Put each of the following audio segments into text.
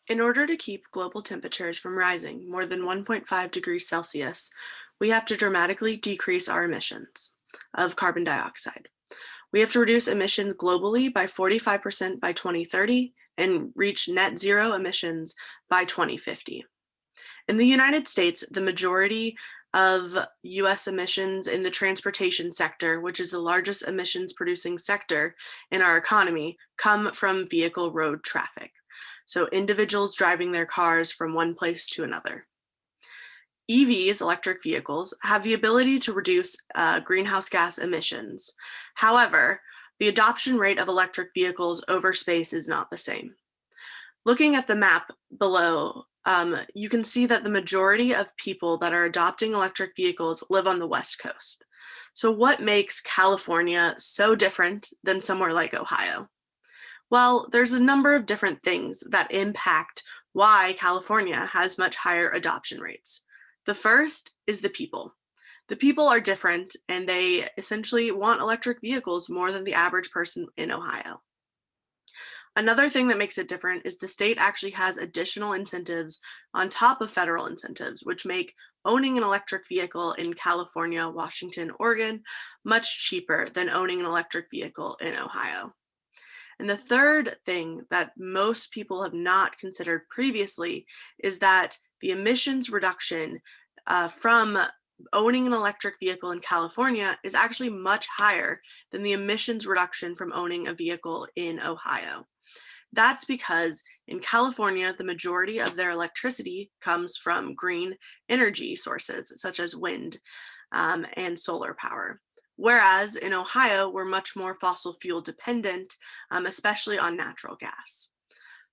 In order to keep global temperatures from rising more than 1.5 degrees Celsius, we have to dramatically decrease our emissions of carbon dioxide. We have to reduce emissions globally by 45% by 2030 and reach net zero emissions by 2050. In the United States, the majority of US emissions in the transportation sector, which is the largest emissions producing sector in our economy, come from vehicle road traffic. So individuals driving their cars from one place to another. EVs, electric vehicles, have the ability to reduce greenhouse gas emissions. However, the adoption rate of electric vehicles over space is not the same. Looking at the map below, you can see that the majority of people that are adopting electric vehicles live on the West Coast. So what makes California so different than somewhere like Ohio? Well, there's a number of different things that impact why California has much higher adoption rates. The first is the people. The people are different and they essentially want electric vehicles more than the average person in Ohio. Another thing that makes it different is the state actually has additional incentives on top of federal incentives, which make owning an electric vehicle in California, Washington, Oregon much cheaper than owning an electric vehicle in Ohio. And the third thing that most people have not considered previously is that the emissions reduction from owning an electric vehicle in California is actually much higher than the emissions reduction from owning a vehicle in Ohio. That's because in California, the majority of their electricity comes from green energy sources, such as wind and solar power. Whereas in Ohio, we're much more fossil fuel dependent, especially on natural gas.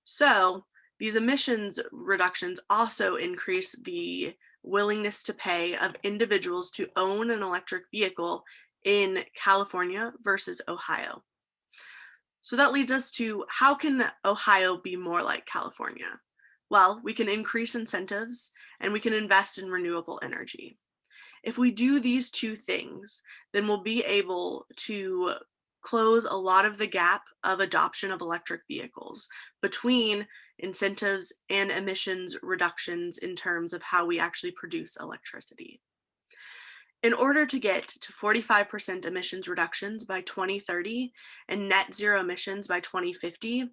So these emissions reductions also increase the willingness to pay of individuals to own an electric vehicle in California versus Ohio. So that leads us to, how can Ohio be more like California? Well, we can increase incentives and we can invest in renewable energy. If we do these two things, then we'll be able to close a lot of the gap of adoption of electric vehicles between incentives and emissions reductions in terms of how we actually produce electricity. In order to get to 45% emissions reductions by 2030 and net zero emissions by 2050,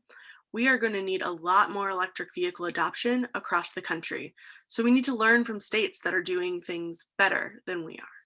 we are going to need a lot more electric vehicle adoption across the country. So we need to learn from states that are doing things better than we are.